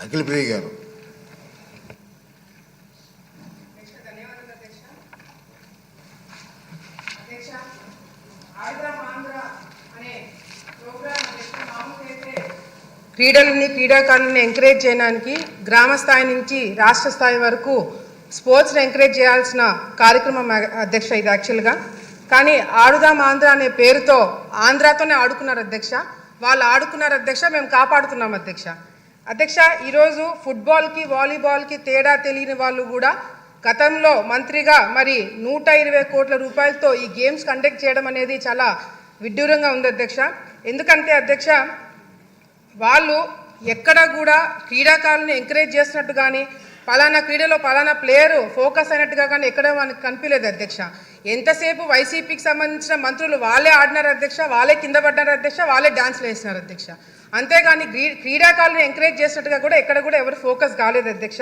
అఖిలప్రియ గారు. క్రీడలని క్రీడాకారులను ఎంకరేజ్ చేయడానికి గ్రామ స్థాయి నుంచి రాష్ట్ర స్థాయి వరకు స్పోర్ట్స్ని ఎంకరేజ్ చేయాల్సిన కార్యక్రమం అధ్యక్ష ఇది యాక్చువల్గా. కానీ ఆడుదాం ఆంధ్ర అనే పేరుతో ఆంధ్రాతోనే ఆడుకున్నారు అధ్యక్ష. వాళ్ళు ఆడుకున్నారు అధ్యక్ష, మేము కాపాడుతున్నాం అధ్యక్ష. అధ్యక్ష, ఈరోజు ఫుట్బాల్కి వాలీబాల్కి తేడా తెలియని వాళ్ళు కూడా గతంలో మంత్రిగా మరి 120 కోట్ల రూపాయలతో ఈ గేమ్స్ కండక్ట్ చేయడం అనేది చాలా విడ్డూరంగా ఉంది అధ్యక్ష. ఎందుకంటే అధ్యక్ష, వాళ్ళు ఎక్కడ కూడా క్రీడాకారులను ఎంకరేజ్ చేస్తున్నట్టు కానీ పలానా క్రీడలో పలానా ప్లేయరు ఫోకస్ అయినట్టుగా కానీ ఎక్కడ మనకు కనిపించలేదు అధ్యక్ష. ఎంతసేపు వైసీపీకి సంబంధించిన మంత్రులు వాళ్ళే ఆడినారు అధ్యక్ష, వాళ్ళే కింద పడ్డారు అధ్యక్ష, వాళ్ళే డాన్స్లు వేసినారు అధ్యక్ష. అంతేగాని క్రీడాకారులను ఎంకరేజ్ చేసినట్టుగా కూడా ఎక్కడ కూడా ఎవరు ఫోకస్ కాలేదు అధ్యక్ష.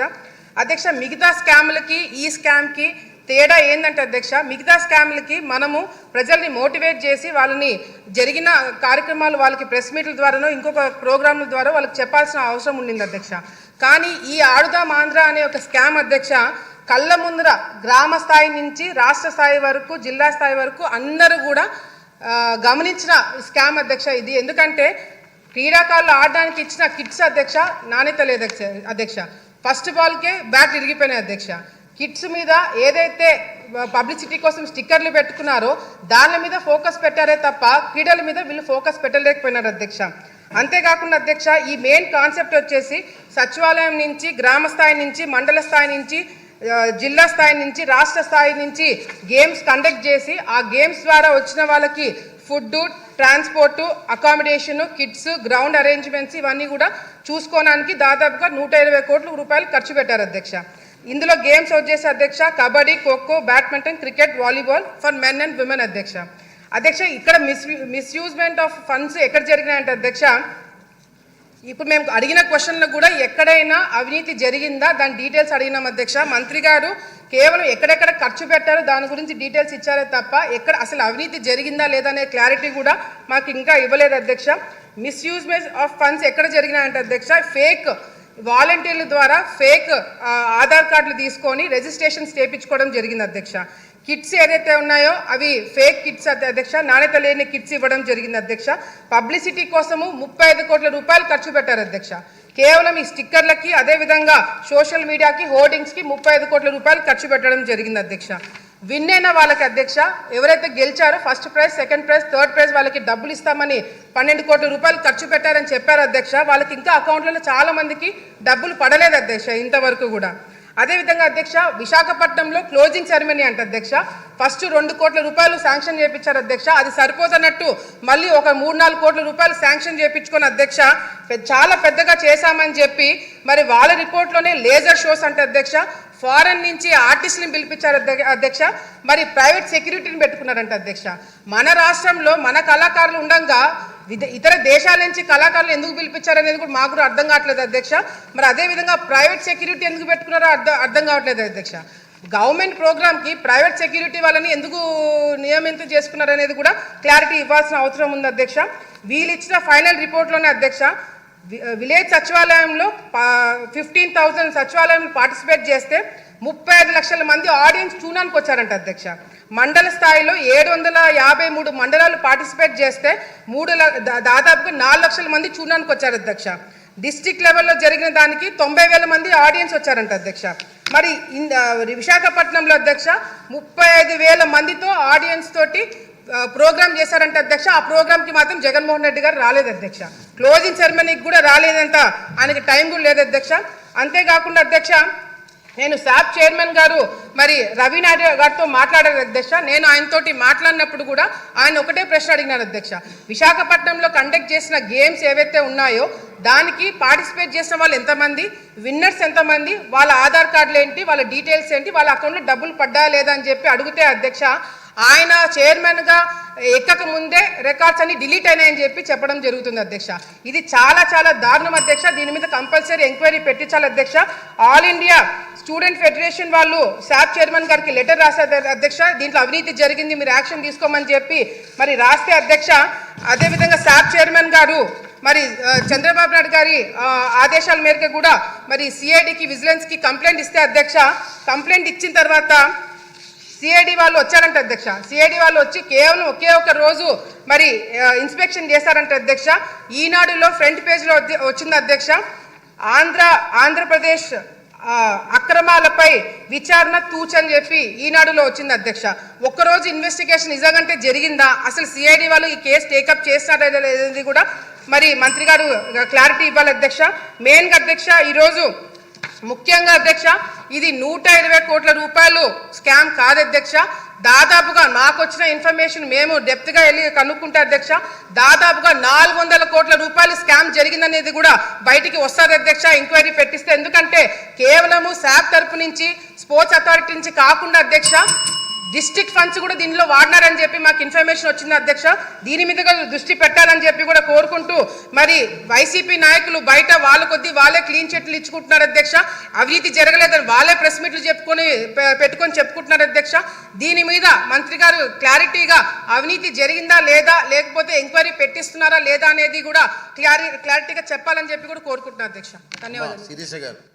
అధ్యక్ష, మిగతా స్కామ్లకి ఈ స్కామ్కి తేడా ఏంటంటే అధ్యక్ష, మిగతా స్కామ్లకి మనము ప్రజల్ని మోటివేట్ చేసి వాళ్ళని జరిగిన కార్యక్రమాలు వాళ్ళకి ప్రెస్ మీట్ల ద్వారానో ఇంకొక ప్రోగ్రాంల ద్వారా వాళ్ళకి చెప్పాల్సిన అవసరం ఉండింది అధ్యక్ష. కానీ ఈ ఆడుదాం ఆంధ్ర అనే ఒక స్కామ్ అధ్యక్ష కళ్ళ ముందర గ్రామ స్థాయి నుంచి రాష్ట్ర స్థాయి వరకు జిల్లా స్థాయి వరకు అందరూ కూడా గమనించిన స్కామ్ అధ్యక్ష ఇది. ఎందుకంటే క్రీడాకారులు ఆడడానికి ఇచ్చిన కిట్స్ అధ్యక్ష నాణ్యత లేదు అధ్యక్ష. ఫస్ట్ బాల్కే బ్యాట్ ఇరిగిపోయినాయి అధ్యక్ష. కిట్స్ మీద ఏదైతే పబ్లిసిటీ కోసం స్టిక్కర్లు పెట్టుకున్నారో దాని మీద ఫోకస్ పెట్టారే తప్ప క్రీడల మీద వీళ్ళు ఫోకస్ పెట్టలేకపోయినారు అధ్యక్ష. అంతేకాకుండా అధ్యక్ష, ఈ మెయిన్ కాన్సెప్ట్ వచ్చేసి సచివాలయం నుంచి గ్రామ స్థాయి నుంచి మండల స్థాయి నుంచి జిల్లా స్థాయి నుంచి రాష్ట్ర స్థాయి నుంచి గేమ్స్ కండక్ట్ చేసి ఆ గేమ్స్ ద్వారా వచ్చిన వాళ్ళకి food, transport, accommodation, kits, ground arrangements ఇవన్నీ కూడా చూసుకోవడానికి దాదాపుగా 120 కోట్ల రూపాయలు ఖర్చు పెట్టారు అధ్యక్ష. ఇందులో గేమ్స్ వచ్చేసి అధ్యక్ష kabaddi, kho kho, badminton, cricket, volleyball for men and women అధ్యక్ష. అధ్యక్ష, ఇక్కడ మిస్యూజ్మెంట్ ఆఫ్ ఫండ్స్ ఎక్కడ జరిగినాయంటే అధ్యక్ష, ఇప్పుడు మేము అడిగిన క్వశ్చన్లకు కూడా ఎక్కడైనా అవినీతి జరిగిందా దాని డీటెయిల్స్ అడిగినాం అధ్యక్ష. మంత్రి గారు కేవలం ఎక్కడెక్కడ ఖర్చు పెట్టారో దాని గురించి డీటెయిల్స్ ఇచ్చారే తప్ప ఎక్కడ అసలు అవినీతి జరిగిందా లేదా అనే క్లారిటీ కూడా మాకు ఇంకా ఇవ్వలేదు అధ్యక్ష. మిస్యూజ్మెంట్ ఆఫ్ ఫండ్స్ ఎక్కడ జరిగినాయంటే అధ్యక్ష, ఫేక్ వాలంటీర్ల ద్వారా ఫేక్ ఆధార్ కార్డులు తీసుకొని రిజిస్ట్రేషన్స్ చేయించుకోవడం జరిగింది అధ్యక్ష. కిట్స్ ఏదైతే ఉన్నాయో అవి ఫేక్ కిట్స్ అధ్యక్ష, నాణ్యత లేని కిట్స్ ఇవ్వడం జరిగింది అధ్యక్ష. పబ్లిసిటీ కోసము 35 కోట్ల రూపాయలు ఖర్చు పెట్టారు అధ్యక్ష. కేవలం ఈ స్టిక్కర్లకి అదేవిధంగా సోషల్ మీడియాకి హోర్డింగ్స్కి 35 కోట్ల రూపాయలు ఖర్చు పెట్టడం జరిగింది అధ్యక్ష. విన్ అయిన వాళ్ళకి అధ్యక్ష, ఎవరైతే గెలిచారో first prize, second prize, third prize వాళ్ళకి డబ్బులు ఇస్తామని 12 కోట్ల రూపాయలు ఖర్చు పెట్టారని చెప్పారు అధ్యక్ష. వాళ్ళకి ఇంకా అకౌంట్లలో చాలా మందికి డబ్బులు పడలేదు అధ్యక్ష ఇంతవరకు కూడా. అదేవిధంగా అధ్యక్ష, విశాఖపట్నంలో క్లోజింగ్ సెరమనీ అంటే అధ్యక్ష ఫస్ట్ 2 కోట్ల రూపాయలు శాంక్షన్ చేయించారు అధ్యక్ష. అది సరిపోతున్నట్టు మళ్ళీ ఒక 3-4 కోట్ల రూపాయలు శాంక్షన్ చేయించుకొని అధ్యక్ష చాలా పెద్దగా చేశామని చెప్పి మరి వాళ్ళ రిపోర్ట్లోనే లేజర్ షోస్ అంటే అధ్యక్ష ఫారెన్ నుంచి ఆర్టిస్టులను పిలిపించారు అధ్యక్ష. మరి ప్రైవేట్ సెక్యూరిటీని పెట్టుకున్నారంట అధ్యక్ష. మన రాష్ట్రంలో మన కళాకారులు ఉండగా ఇతర దేశాల నుంచి కళాకారులు ఎందుకు పిలిపించారు అనేది కూడా మాకు అర్థం కావట్లేదు అధ్యక్ష. మరి అదేవిధంగా ప్రైవేట్ సెక్యూరిటీ ఎందుకు పెట్టుకున్నారో అర్థం కావట్లేదు అధ్యక్ష. గవర్నమెంట్ ప్రోగ్రామ్కి ప్రైవేట్ సెక్యూరిటీ వాళ్ళని ఎందుకు నియమితం చేసుకున్నారు అనేది కూడా క్లారిటీ ఇవ్వాల్సిన అవసరం ఉంది అధ్యక్ష. వీళ్ళు ఇచ్చిన ఫైనల్ రిపోర్ట్లోనే అధ్యక్ష విలేజ్ సచివాలయంలో 15,000 సచివాలయంలో పార్టిసిపేట్ చేస్తే 35 లక్షల మంది ఆడియన్స్ చూడడానికి వచ్చారంట అధ్యక్ష. మండల స్థాయిలో 753 మండలాలు పార్టిసిపేట్ చేస్తే దాదాపుగా 4 లక్షల మంది చూడడానికి వచ్చారు అధ్యక్ష. డిస్ట్రిక్ట్ లెవెల్లో జరిగిన దానికి 90,000 మంది ఆడియన్స్ వచ్చారంట అధ్యక్ష. మరి విశాఖపట్నంలో అధ్యక్ష 35,000 మందితో ఆడియన్స్ తోటి ప్రోగ్రామ్ చేశారంట అధ్యక్ష. ఆ ప్రోగ్రామ్కి మాత్రం జగన్మోహన్ రెడ్డి గారు రాలేదు అధ్యక్ష. క్లోజింగ్ సెరమనీకి కూడా రాలేదంట, ఆయనకి టైం కూడా లేదు అధ్యక్ష. అంతేకాకుండా అధ్యక్ష, నేను శాప్ చైర్మన్ గారు మరి రవి నాయుడు గారితో మాట్లాడారు అధ్యక్ష. నేను ఆయనతోటి మాట్లాడినప్పుడు కూడా ఆయన ఒకటే ప్రశ్న అడిగినారు అధ్యక్ష. విశాఖపట్నంలో కండక్ట్ చేసిన గేమ్స్ ఏవైతే ఉన్నాయో దానికి పార్టిసిపేట్ చేసిన వాళ్ళు ఎంతమంది, విన్నర్స్ ఎంతమంది, వాళ్ళ ఆధార్ కార్డులు ఏంటి, వాళ్ళ డీటెయిల్స్ ఏంటి, వాళ్ళ అకౌంట్లో డబ్బులు పడ్డా లేదా అని చెప్పి అడిగితే అధ్యక్ష ఆయన చైర్మన్గా ఎక్కక ముందే రికార్డ్స్ అన్ని డిలీట్ అయినాయని చెప్పి చెప్పడం జరుగుతుంది అధ్యక్ష. ఇది చాలా చాలా దారుణం అధ్యక్ష. దీని మీద కంపల్సరీ ఎంక్వైరీ పెట్టించాలి అధ్యక్ష. ఆల్ ఇండియా స్టూడెంట్ ఫెడరేషన్ వాళ్ళు శాప్ చైర్మన్ గారికి లెటర్ రాశారు అధ్యక్ష. దీంట్లో అవినీతి జరిగింది, మీరు యాక్షన్ తీసుకోమని చెప్పి మరి రాస్తే అధ్యక్ష. అదేవిధంగా శాప్ చైర్మన్ గారు మరి చంద్రబాబు నాయుడు గారి ఆదేశాల మేరకు కూడా మరి సిఐడికి విజిలెన్స్కి కంప్లైంట్ ఇస్తే అధ్యక్ష, కంప్లైంట్ ఇచ్చిన తర్వాత సిఐడి వాళ్ళు వచ్చారంట అధ్యక్ష. సిఐడి వాళ్ళు వచ్చి కేవలం ఒకే ఒక రోజు మరి ఇన్స్పెక్షన్ చేశారంట అధ్యక్ష. ఈనాడులో ఫ్రంట్ పేజ్లో వచ్చింది అధ్యక్ష, ఆంధ్రప్రదేశ్ అక్రమాలపై విచారణ తూచని చెప్పి ఈనాడులో వచ్చింది అధ్యక్ష. ఒక్కరోజు ఇన్వెస్టిగేషన్ నిజంగా జరిగిందా, అసలు సిఐడి వాళ్ళు ఈ కేసు టేకప్ చేస్తారా లేదని కూడా మరి మంత్రి గారు క్లారిటీ ఇవ్వాలి అధ్యక్ష. మెయిన్గా అధ్యక్ష ఈరోజు ముఖ్యంగా అధ్యక్ష, ఇది 120 కోట్ల రూపాయలు స్కామ్ కాదు అధ్యక్ష. దాదాపుగా మాకు వచ్చిన ఇన్ఫర్మేషన్ మేము డెప్త్గా వెళ్ళి కనుక్కుంటే అధ్యక్ష, దాదాపుగా 400 కోట్ల రూపాయలు స్కామ్ జరిగిందనేది కూడా బయటికి వస్తుంది అధ్యక్ష, ఎంక్వైరీ పెట్టిస్తే. ఎందుకంటే కేవలము శాప్ తరపు నుంచి, స్పోర్ట్స్ అథారిటీ నుంచి కాకుండా అధ్యక్ష, డిస్ట్రిక్ట్ ఫండ్స్ కూడా దీనిలో వాడినారని చెప్పి మాకు ఇన్ఫర్మేషన్ వచ్చింది అధ్యక్ష. దీని మీద దృష్టి పెట్టాలని చెప్పి కూడా కోరుకుంటూ, మరి వైసీపీ నాయకులు బయట వాళ్ళ కొద్దీ వాళ్ళే క్లీన్ చిట్లు ఇచ్చుకుంటున్నారు అధ్యక్ష. అవినీతి జరగలేదని వాళ్ళే ప్రెస్ మీట్లు పెట్టుకొని చెప్పుకుంటున్నారు అధ్యక్ష. దీని మీద మంత్రి గారు క్లారిటీగా అవినీతి జరిగిందా లేదా, లేకపోతే ఎంక్వైరీ పెట్టిస్తున్నారా లేదా అనేది కూడా క్లారిటీగా చెప్పాలని చెప్పి కూడా కోరుకుంటున్నారు అధ్యక్ష. ధన్యవాదాలు.